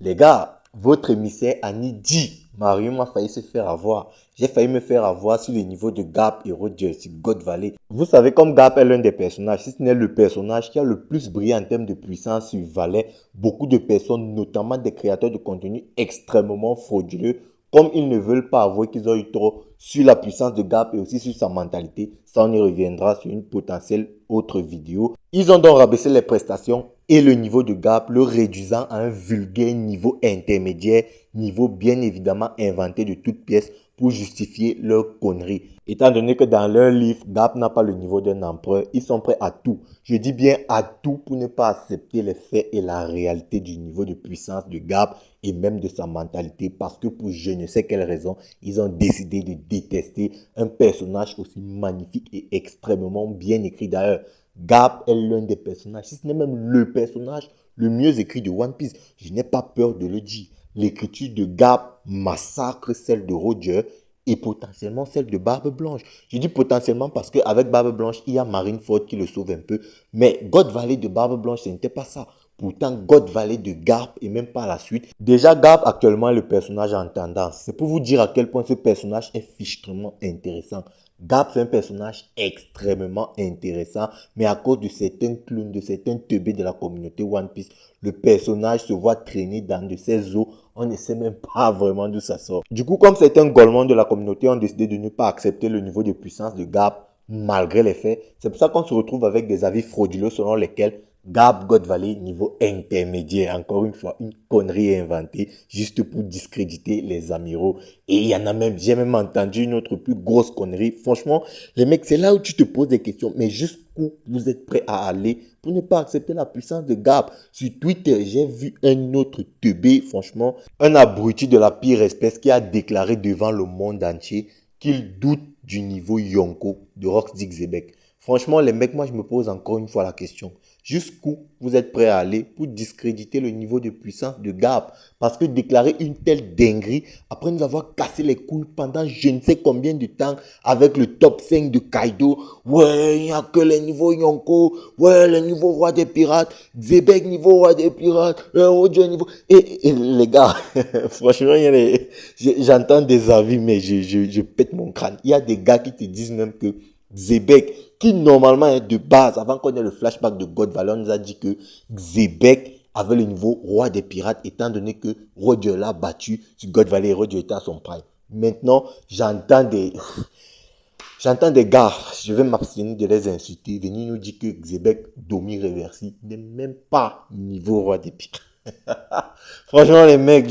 Les gars, votre émissaire Annie dit, Mario m'a failli se faire avoir. J'ai failli me faire avoir sur les niveaux de Gap et Roger sur God Valley. Vous savez, comme Gap est l'un des personnages, si ce n'est le personnage qui a le plus brillé en termes de puissance sur Valais, beaucoup de personnes, notamment des créateurs de contenu extrêmement frauduleux, comme ils ne veulent pas avouer qu'ils ont eu trop sur la puissance de Gap et aussi sur sa mentalité, ça on y reviendra sur une potentielle autre vidéo. Ils ont donc rabaissé les prestations et le niveau de Gap, le réduisant à un vulgaire niveau intermédiaire, niveau bien évidemment inventé de toutes pièces pour justifier leur connerie. Étant donné que dans leur livre, Gap n'a pas le niveau d'un empereur, ils sont prêts à tout. Je dis bien à tout pour ne pas accepter les faits et la réalité du niveau de puissance de Gap et même de sa mentalité parce que pour je ne sais quelle raison, ils ont décidé de détester un personnage aussi magnifique et extrêmement bien écrit d'ailleurs. Gap est l'un des personnages, si ce n'est même le personnage le mieux écrit de One Piece. Je n'ai pas peur de le dire. L'écriture de Gap massacre celle de Roger et potentiellement celle de Barbe Blanche. Je dis potentiellement parce qu'avec Barbe Blanche, il y a Marineford qui le sauve un peu. Mais God Valley de Barbe Blanche, ce n'était pas ça. Pourtant, God Valley de Garp et même par la suite. Déjà, Garp actuellement est le personnage en tendance. C'est pour vous dire à quel point ce personnage est fichtrement intéressant. Garp c'est un personnage extrêmement intéressant, mais à cause de certains clowns, de certains teubés de la communauté One Piece, le personnage se voit traîner dans de ces eaux. On ne sait même pas vraiment d'où ça sort. Du coup, comme certains golemons de la communauté ont décidé de ne pas accepter le niveau de puissance de Garp, malgré les faits, c'est pour ça qu'on se retrouve avec des avis frauduleux selon lesquels Garp God Valley niveau intermédiaire. Encore une fois, une connerie inventée juste pour discréditer les amiraux. Et il y en a même, j'ai même entendu une autre plus grosse connerie. Franchement, les mecs, c'est là où tu te poses des questions. Mais jusqu'où vous êtes prêts à aller pour ne pas accepter la puissance de Garp? Sur Twitter, j'ai vu un autre teubé, franchement, un abruti de la pire espèce qui a déclaré devant le monde entier qu'il doute du niveau Yonko de Rox Zebek. Franchement, les mecs, moi, je me pose encore une fois la question. Jusqu'où vous êtes prêts à aller pour discréditer le niveau de puissance de Garp? Parce que déclarer une telle dinguerie, après nous avoir cassé les couilles pendant je ne sais combien de temps avec le top 5 de Kaido. Ouais, il n'y a que les niveaux Yonko. Ouais, le niveau roi des pirates. Zebek niveau roi des pirates. Roger niveau... Et les gars, franchement, j'entends des avis, mais je pète mon crâne. Il y a des gars qui te disent même que Zebek, qui normalement est de base, avant qu'on ait le flashback de God Valley, on nous a dit que Zebek avait le niveau roi des pirates, étant donné que Roger l'a battu sur God Valley et Roger était à son prime. Maintenant, j'entends des gars, je vais m'abstenir de les insulter, venir nous dire que Zebek Domi Reversi n'est même pas niveau roi des pirates. Franchement, les mecs,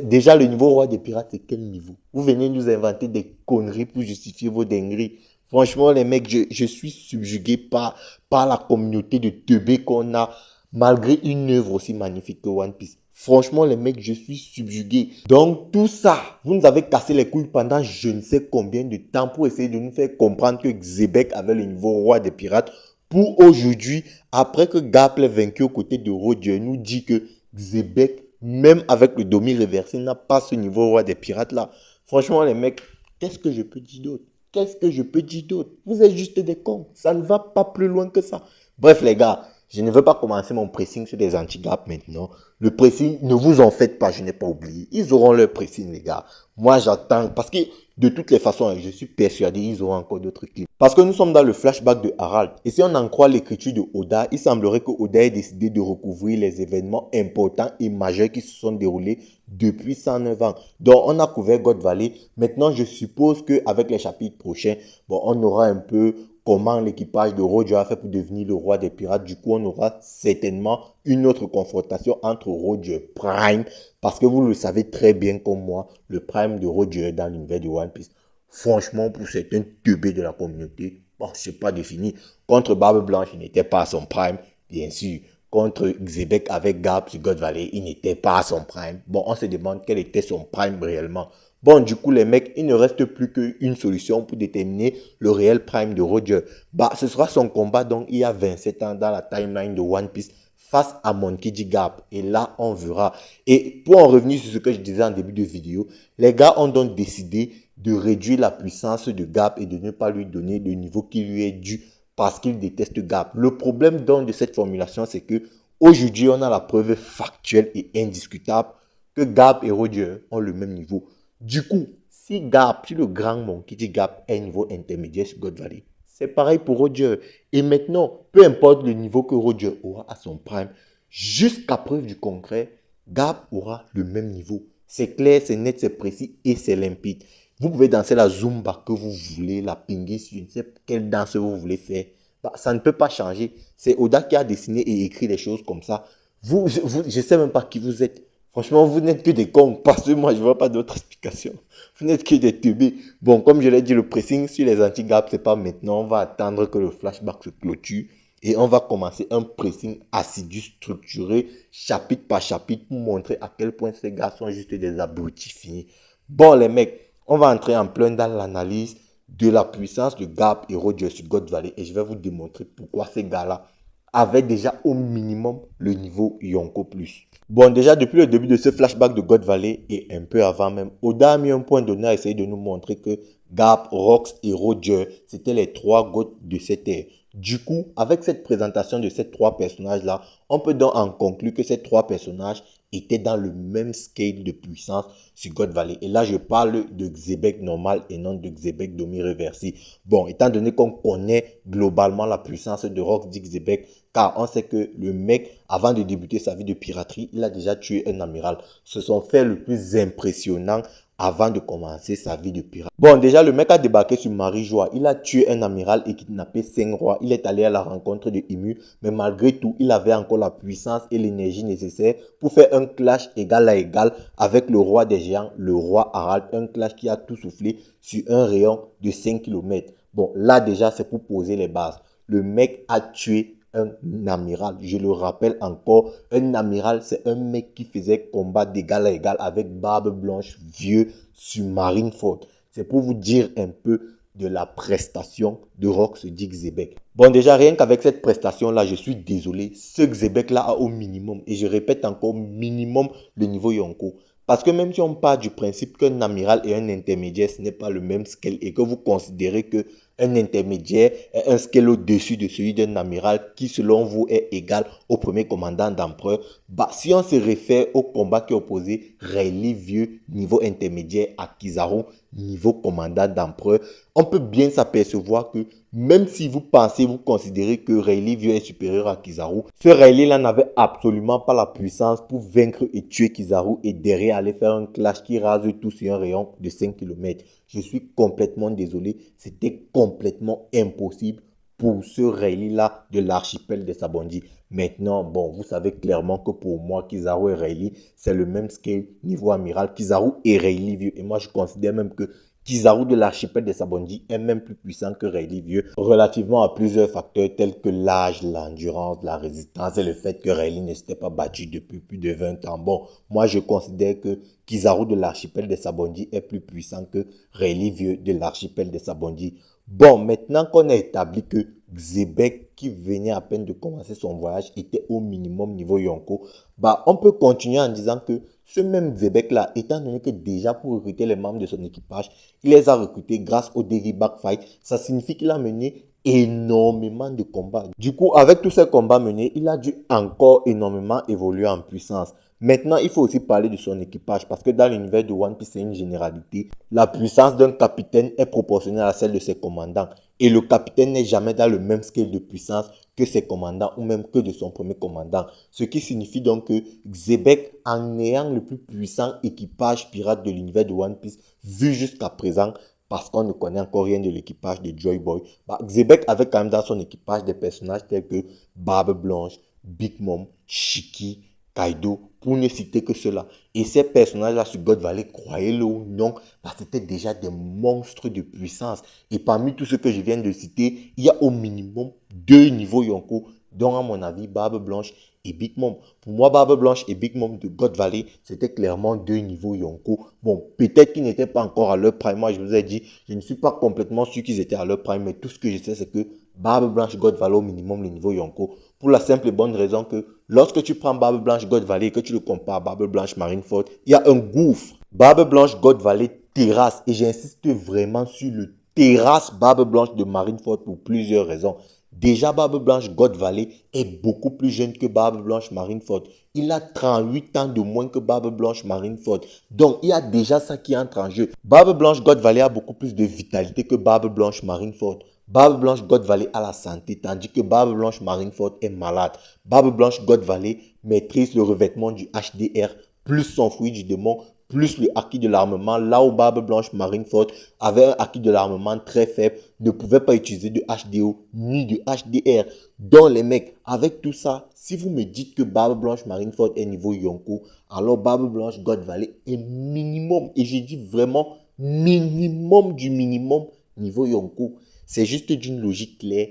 déjà le niveau roi des pirates, c'est quel niveau? Vous venez nous inventer des conneries pour justifier vos dingueries. Franchement, les mecs, je suis subjugué par la communauté de teubés qu'on a, malgré une œuvre aussi magnifique que One Piece. Franchement, les mecs, je suis subjugué. Donc, tout ça, vous nous avez cassé les couilles pendant je ne sais combien de temps pour essayer de nous faire comprendre que Zebek avait le niveau roi des pirates. Pour aujourd'hui, après que Garp l'ait vaincu aux côtés de Roger, nous dit que Zebek, même avec le Domi réversé, n'a pas ce niveau roi des pirates là. Franchement, les mecs, qu'est-ce que je peux dire d'autre? Qu'est-ce que je peux dire d'autre? Vous êtes juste des cons. Ça ne va pas plus loin que ça. Bref, les gars, je ne veux pas commencer mon pressing sur des anti-Garp maintenant. Le pressing, ne vous en faites pas, je n'ai pas oublié. Ils auront leur pressing, les gars. Moi, j'attends, parce que de toutes les façons, je suis persuadé, ils auront encore d'autres clips. Parce que nous sommes dans le flashback de Harald. Et si on en croit l'écriture de Oda, il semblerait que Oda ait décidé de recouvrir les événements importants et majeurs qui se sont déroulés depuis 109 ans. Donc, on a couvert God Valley. Maintenant, je suppose qu'avec les chapitres prochains, bon, on aura un peu comment l'équipage de Roger a fait pour devenir le roi des pirates. Du coup, on aura certainement une autre confrontation entre Roger Prime, parce que vous le savez très bien comme moi, le Prime de Roger dans l'univers de One Piece. Franchement, pour certains teubés de la communauté, bon, c'est pas défini. Contre Barbe Blanche, il n'était pas à son prime, bien sûr. Contre Xebec avec Garp sur God Valley, il n'était pas à son prime. Bon, on se demande quel était son prime réellement. Bon, du coup, les mecs, il ne reste plus qu'une solution pour déterminer le réel prime de Roger. Bah, ce sera son combat, donc, il y a 27 ans dans la timeline de One Piece face à Monkey D. Garp. Et là, on verra. Et pour en revenir sur ce que je disais en début de vidéo, les gars ont donc décidé de réduire la puissance de Garp et de ne pas lui donner le niveau qui lui est dû parce qu'il déteste Garp. Le problème donc de cette formulation, c'est que Aujourd'hui, on a la preuve factuelle et indiscutable que Gap et Roger ont le même niveau. Du coup, si le grand Monkey dit Gap est un niveau intermédiaire sur God Valley, c'est pareil pour Roger. Et maintenant, peu importe le niveau que Roger aura à son prime, jusqu'à preuve du concret, Gap aura le même niveau. C'est clair, c'est net, c'est précis et c'est limpide. Vous pouvez danser la Zumba que vous voulez, la Pingis, je ne sais quelle danse vous voulez faire. Bah, ça ne peut pas changer. C'est Oda qui a dessiné et écrit les choses comme ça. Je ne sais même pas qui vous êtes. Franchement, vous n'êtes que des cons. Parce que moi, je ne vois pas d'autre explication. Vous n'êtes que des teubés. Bon, comme je l'ai dit, le pressing sur les anti-gaps, c'est pas maintenant. On va attendre que le flashback se clôture. Et on va commencer un pressing assidu, structuré, chapitre par chapitre, pour montrer à quel point ces gars sont juste des abrutis finis. Bon, les mecs, on va entrer en plein dans l'analyse de la puissance de Gap et Roger sur God Valley. Et je vais vous démontrer pourquoi ces gars-là avaient déjà au minimum le niveau Yonko plus. Bon, déjà, depuis le début de ce flashback de God Valley et un peu avant même, Oda a mis un point d'honneur à essayer de nous montrer que Gap, Rox et Roger, c'était les trois goats de cette ère. Du coup, avec cette présentation de ces trois personnages-là, on peut donc en conclure que ces trois personnages étaient dans le même scale de puissance sur God Valley. Et là, je parle de Xebec normal et non de Xebec demi-reversé. Bon, étant donné qu'on connaît globalement la puissance de Rox dit Xebec, car on sait que le mec, avant de débuter sa vie de piraterie, il a déjà tué un amiral. Ce sont faits le plus impressionnant avant de commencer sa vie de pirate. Bon, déjà, le mec a débarqué sur Marie-Joie. Il a tué un amiral et kidnappé 5 rois. Il est allé à la rencontre de Imu, mais malgré tout, il avait encore la puissance et l'énergie nécessaire pour faire un clash égal à égal avec le roi des géants, le roi Harald. Un clash qui a tout soufflé sur un rayon de 5 km. Bon, là déjà, c'est pour poser les bases. Le mec a tué un amiral. Je le rappelle encore, un amiral, c'est un mec qui faisait combat d'égal à égal avec Barbe Blanche, vieux, sur Marineford. C'est pour vous dire un peu de la prestation de Rox dit Xebec. Bon, déjà, rien qu'avec cette prestation-là, je suis désolé, ce Xebec-là a au minimum, et je répète encore, minimum le niveau Yonko. Parce que même si on part du principe qu'un amiral et un intermédiaire, ce n'est pas le même scale et que vous considérez que un intermédiaire est un scale au-dessus de celui d'un amiral qui, selon vous, est égal au premier commandant d'empereur, bah, si on se réfère au combat qui opposait Rayleigh Vieux, niveau intermédiaire, à Kizaru, niveau commandant d'empereur, on peut bien s'apercevoir que même si vous pensez, vous considérez que Rayleigh Vieux est supérieur à Kizaru, ce Rayleigh-là n'avait absolument pas la puissance pour vaincre et tuer Kizaru et derrière aller faire un clash qui rase tout sur un rayon de 5 km. Je suis complètement désolé, c'était complètement impossible pour ce Rayleigh-là de l'archipel de Sabondi. Maintenant, bon, vous savez clairement que pour moi, Kizaru et Rayleigh, c'est le même scale niveau amiral. Kizaru et Rayleigh Vieux. Et moi, je considère même que Kizaru de l'archipel de Sabondi est même plus puissant que Rayleigh Vieux, relativement à plusieurs facteurs tels que l'âge, l'endurance, la résistance et le fait que Rayleigh ne s'était pas battu depuis plus de 20 ans. Bon, moi, je considère que Kizaru de l'archipel de Sabondi est plus puissant que Rayleigh Vieux de l'archipel de Sabondi. Bon, maintenant qu'on a établi que Xebec, qui venait à peine de commencer son voyage, était au minimum niveau Yonko, bah, on peut continuer en disant que ce même Xebec-là, étant donné que déjà pour recruter les membres de son équipage, il les a recrutés grâce au Davy Backfight, ça signifie qu'il a mené énormément de combats. Du coup, avec tous ces combats menés, il a dû encore énormément évoluer en puissance. Maintenant, il faut aussi parler de son équipage parce que dans l'univers de One Piece, c'est une généralité. La puissance d'un capitaine est proportionnelle à celle de ses commandants. Et le capitaine n'est jamais dans le même scale de puissance que ses commandants ou même que de son premier commandant. Ce qui signifie donc que Xebec, en ayant le plus puissant équipage pirate de l'univers de One Piece, vu jusqu'à présent, parce qu'on ne connaît encore rien de l'équipage de Joy Boy, bah, Xebec avait quand même dans son équipage des personnages tels que Barbe Blanche, Big Mom, Shiki, Kaido, pour ne citer que cela. Et ces personnages-là sur God Valley, croyez-le ou non, bah, c'était déjà des monstres de puissance. Et parmi tous ceux que je viens de citer, il y a au minimum 2 niveaux Yonko, dont à mon avis, Barbe Blanche et Big Mom. Pour moi, Barbe Blanche et Big Mom de God Valley, c'était clairement 2 niveaux Yonko. Bon, peut-être qu'ils n'étaient pas encore à leur prime. Moi, je vous ai dit, je ne suis pas complètement sûr qu'ils étaient à leur prime, mais tout ce que je sais, c'est que Barbe Blanche, God Valley au minimum le niveau Yonko. Pour la simple et bonne raison que lorsque tu prends Barbe Blanche, God Valley et que tu le compares à Barbe Blanche, Marineford, il y a un gouffre. Barbe Blanche, God Valley terrasse, et j'insiste vraiment sur le terrasse Barbe Blanche de Marineford pour plusieurs raisons. Déjà, Barbe Blanche God Valley est beaucoup plus jeune que Barbe Blanche Marineford. Il a 38 ans de moins que Barbe Blanche Marineford. Donc, il y a déjà ça qui entre en jeu. Barbe Blanche God Valley a beaucoup plus de vitalité que Barbe Blanche Marineford. Barbe Blanche God Valley a la santé, tandis que Barbe Blanche Marineford est malade. Barbe Blanche God Valley maîtrise le revêtement du HDR, plus son fruit du démon, plus le acquis de l'armement, là où Barbe Blanche Marineford avait un acquis de l'armement très faible, ne pouvait pas utiliser de HDO ni de HDR. Donc les mecs, avec tout ça, si vous me dites que Barbe Blanche Marineford est niveau Yonko, alors Barbe Blanche God Valley est minimum, et j'ai dit vraiment minimum du minimum niveau Yonko. C'est juste d'une logique claire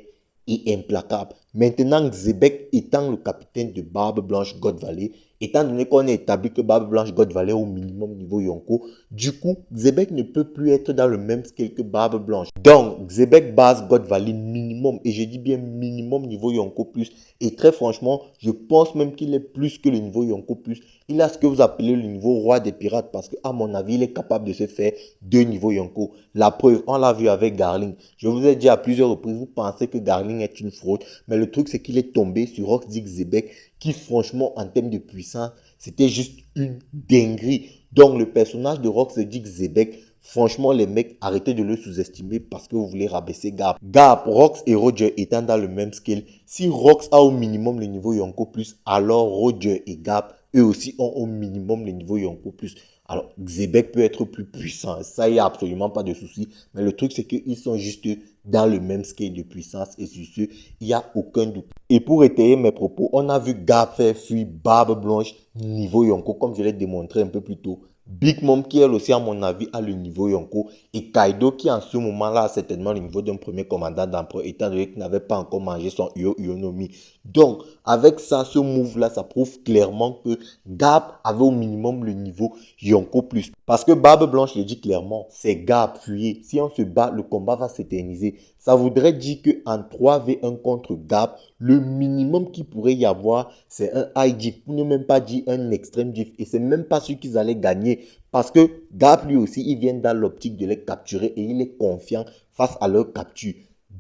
et implacable. Maintenant, Xebec étant le capitaine de Barbe Blanche God Valley, étant donné qu'on a établi que Barbe Blanche God Valley est au minimum niveau Yonko, du coup, Xebec ne peut plus être dans le même scale que Barbe Blanche. Donc, Xebec base God Valley minimum, et je dis bien minimum niveau Yonko plus. Et très franchement, je pense même qu'il est plus que le niveau Yonko plus. Il a ce que vous appelez le niveau roi des pirates, parce qu'à mon avis, il est capable de se faire 2 niveaux Yonko. La preuve, on l'a vu avec Garling. Je vous ai dit à plusieurs reprises, vous pensez que Garling est une fraude, mais le truc c'est qu'il est tombé sur Roxy Xebec, qui franchement en termes de puissance, c'était juste une dinguerie. Donc le personnage de Roxy Xebec, franchement les mecs, arrêtez de le sous-estimer parce que vous voulez rabaisser Gap. Gap, Rox et Roger étant dans le même skill, si Rox a au minimum le niveau Yonko plus, alors Roger et Gap, eux aussi ont au minimum le niveau Yonko plus. Alors, Xebec peut être plus puissant, ça, il n'y a absolument pas de souci. Mais le truc, c'est qu'ils sont juste dans le même scale de puissance et sur ce, il n'y a aucun doute. Et pour étayer mes propos, on a vu Gap faire fuir Barbe Blanche niveau Yonko, comme je l'ai démontré un peu plus tôt. Big Mom qui elle aussi à mon avis a le niveau Yonko et Kaido qui en ce moment-là a certainement le niveau d'un premier commandant d'empereur étant donné qu'il n'avait pas encore mangé son Uonomi. Donc avec ça, ce move-là, ça prouve clairement que Gap avait au minimum le niveau Yonko plus. Parce que Barbe Blanche le dit clairement, c'est Gap fuyez. Si on se bat, le combat va s'éterniser. Ça voudrait dire qu'en 3v1 contre Gap, le minimum qu'il pourrait y avoir, c'est un high diff, pour ne même pas dire un extrême diff. Et c'est même pas sûr qu'ils allaient gagner. Parce que Gap, lui aussi, il vient dans l'optique de les capturer et il est confiant face à leur capture.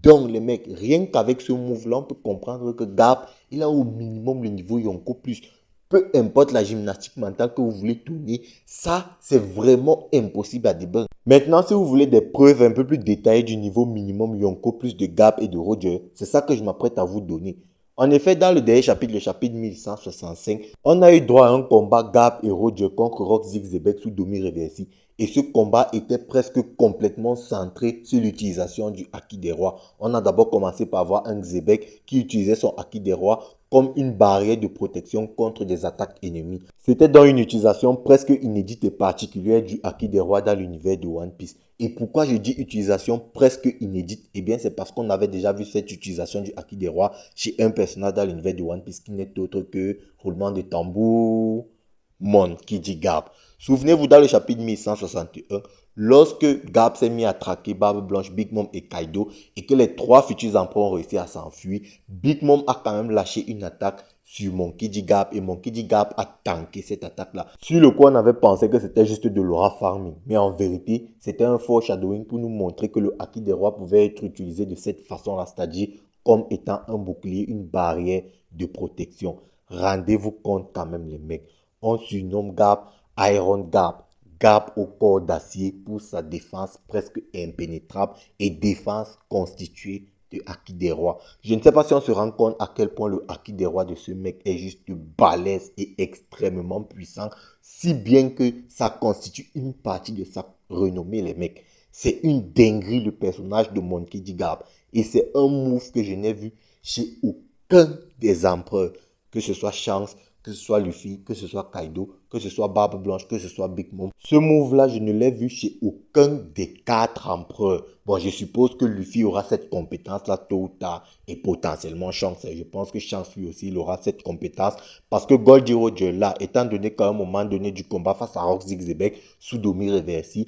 Donc, les mecs, rien qu'avec ce move-là, on peut comprendre que Gap, il a au minimum le niveau Yonko plus. Peu importe la gymnastique mentale que vous voulez tourner, ça, c'est vraiment impossible à débunker. Maintenant, si vous voulez des preuves un peu plus détaillées du niveau minimum Yonko plus de Gap et de Roger, c'est ça que je m'apprête à vous donner. En effet, dans le dernier chapitre, le chapitre 1165, on a eu droit à un combat Gap et Roger contre Roxy Xebec sous Domi Reversi. Et ce combat était presque complètement centré sur l'utilisation du Haki des Rois. On a d'abord commencé par voir un Xebec qui utilisait son Haki des Rois comme une barrière de protection contre des attaques ennemies. C'était donc une utilisation presque inédite et particulière du Haki des Rois dans l'univers de One Piece. Et pourquoi je dis utilisation presque inédite? Eh bien, c'est parce qu'on avait déjà vu cette utilisation du Haki des Rois chez un personnage dans l'univers de One Piece qui n'est autre que roulement de tambour, Mon, qui dit Gap. Souvenez-vous dans le chapitre 1161, lorsque Gap s'est mis à traquer Barbe Blanche, Big Mom et Kaido et que les 3 futurs empereurs ont réussi à s'enfuir, Big Mom a quand même lâché une attaque sur Monkey D. Gap et Monkey D. Gap a tanké cette attaque-là. Sur le coup, on avait pensé que c'était juste de l'aura farming. Mais en vérité, c'était un foreshadowing pour nous montrer que le Haki des Rois pouvait être utilisé de cette façon-là, c'est-à-dire comme étant un bouclier, une barrière de protection. Rendez-vous compte quand même les mecs. On surnomme Gap Iron Gap. Gap au corps d'acier pour sa défense presque impénétrable et défense constituée de Haki des Rois. Je ne sais pas si on se rend compte à quel point le Haki des Rois de ce mec est juste balèze et extrêmement puissant, si bien que ça constitue une partie de sa renommée, les mecs. C'est une dinguerie le personnage de Monkey D. Gap. Et c'est un move que je n'ai vu chez aucun des empereurs, que ce soit Shanks, que ce soit Luffy, que ce soit Kaido, que ce soit Barbe Blanche, que ce soit Big Mom. Ce move-là, je ne l'ai vu chez aucun des 4 empereurs. Bon, je suppose que Luffy aura cette compétence-là tôt ou tard, et potentiellement Shanks. Je pense que Shanks lui aussi, il aura cette compétence, parce que Goldie Roger là, étant donné qu'à un moment donné du combat face à Roxy Xebec, sous Domi Reversi,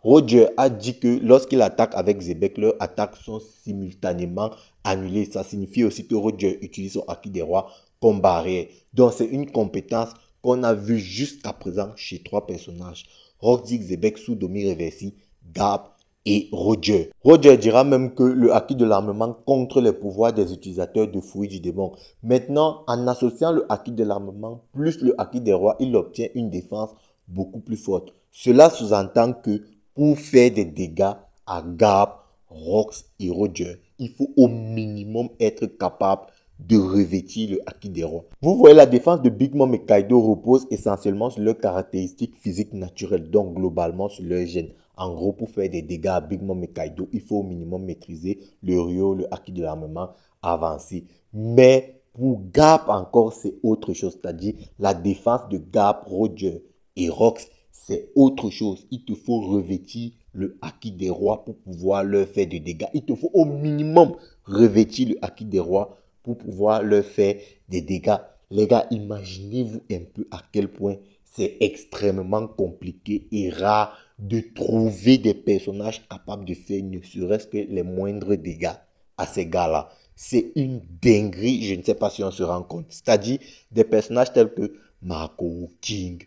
Roger a dit que lorsqu'il attaque avec Xebec, leurs attaques sont simultanément annulées. Ça signifie aussi que Roger utilise son Haki des Rois comme barrière. Donc, c'est une compétence qu'on a vue jusqu'à présent chez 3 personnages. Roxy Xebec sous Domi Reversi, Gap et Roger. Roger dira même que le acquis de l'armement contre les pouvoirs des utilisateurs de fruits du démon. Maintenant, en associant le acquis de l'armement plus le acquis des rois, il obtient une défense beaucoup plus forte. Cela sous-entend que pour faire des dégâts à Garp, Rox et Roger, il faut au minimum être capable de revêtir le acquis des rois. Vous voyez, la défense de Big Mom et Kaido repose essentiellement sur leurs caractéristiques physiques naturelles, donc globalement sur leurs gènes. En gros, pour faire des dégâts à Big Mom et Kaido, il faut au minimum maîtriser le Ryo, le acquis de l'armement avancé. Mais pour Garp encore, c'est autre chose. C'est-à-dire la défense de Garp, Roger et Rox, c'est autre chose. Il te faut revêtir le acquis des rois pour pouvoir leur faire des dégâts. Il te faut au minimum revêtir le acquis des rois pour pouvoir leur faire des dégâts. Les gars, imaginez-vous un peu à quel point c'est extrêmement compliqué et rare de trouver des personnages capables de faire ne serait-ce que les moindres dégâts à ces gars-là. C'est une dinguerie, je ne sais pas si on se rend compte. C'est-à-dire des personnages tels que Mako, King,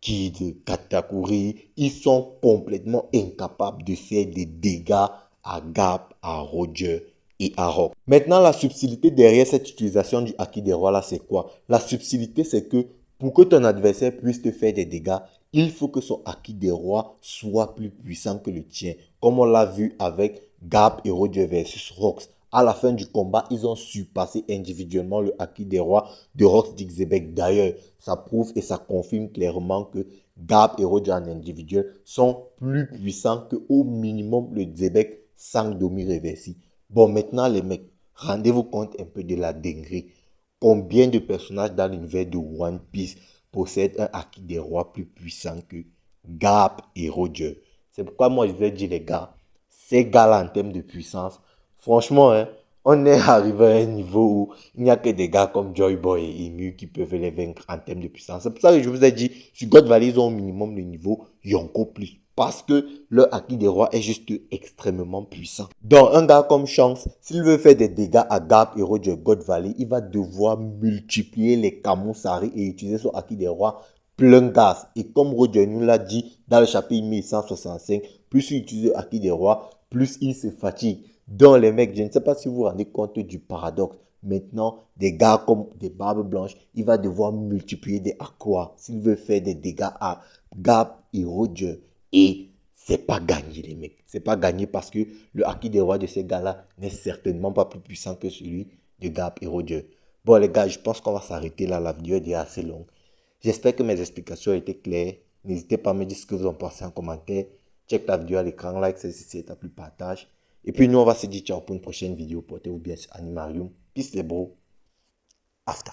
Kid, Katakuri, ils sont complètement incapables de faire des dégâts à Garp, à Roger et à Rock. Maintenant, la subtilité derrière cette utilisation du Haki des rois là, c'est quoi? La subtilité, c'est que pour que ton adversaire puisse te faire des dégâts, il faut que son Haki des rois soit plus puissant que le tien. Comme on l'a vu avec Garp et Roger versus Rox. À la fin du combat, ils ont surpassé individuellement le Haki des rois de Rox Dixebeck. D'ailleurs, ça prouve et ça confirme clairement que Garp et Roger en individuel sont plus puissants qu'au minimum le Xebec sans Domi Reversi. Bon, maintenant les mecs, rendez-vous compte un peu de la dinguerie. Combien de personnages dans l'univers de One Piece possèdent un Haki des rois plus puissant que Garp et Roger? C'est pourquoi moi je vous ai dit les gars, ces gars-là en termes de puissance, franchement, hein, on est arrivé à un niveau où il n'y a que des gars comme Joy Boy et Emu qui peuvent les vaincre en termes de puissance. C'est pour ça que je vous ai dit, sur God Valley, ils ont au minimum le niveau Yonko plus. Parce que leur acquis des rois est juste extrêmement puissant. Donc, un gars comme Shanks, s'il veut faire des dégâts à Garp et Roger God Valley, il va devoir multiplier les Kamusari et utiliser son acquis des rois plein gaz. Et comme Roger nous l'a dit dans le chapitre 1165, plus il utilise le acquis des rois, plus il se fatigue. Donc les mecs, je ne sais pas si vous vous rendez compte du paradoxe. Maintenant, des gars comme des Barbes Blanches, il va devoir multiplier des aquas s'il veut faire des dégâts à Garp et Roger. Et c'est pas gagné les mecs. C'est pas gagné parce que le acquis des rois de ces gars-là n'est certainement pas plus puissant que celui de Garp et Roger. Bon les gars, je pense qu'on va s'arrêter là. La vidéo est déjà assez longue. J'espère que mes explications ont été claires. N'hésitez pas à me dire ce que vous en pensez en commentaire. Check la vidéo à l'écran, like si c'est ta plus partage. Et puis nous, on va se dire ciao pour une prochaine vidéo. Portez-vous bien sur Animarium. Peace les bros. After.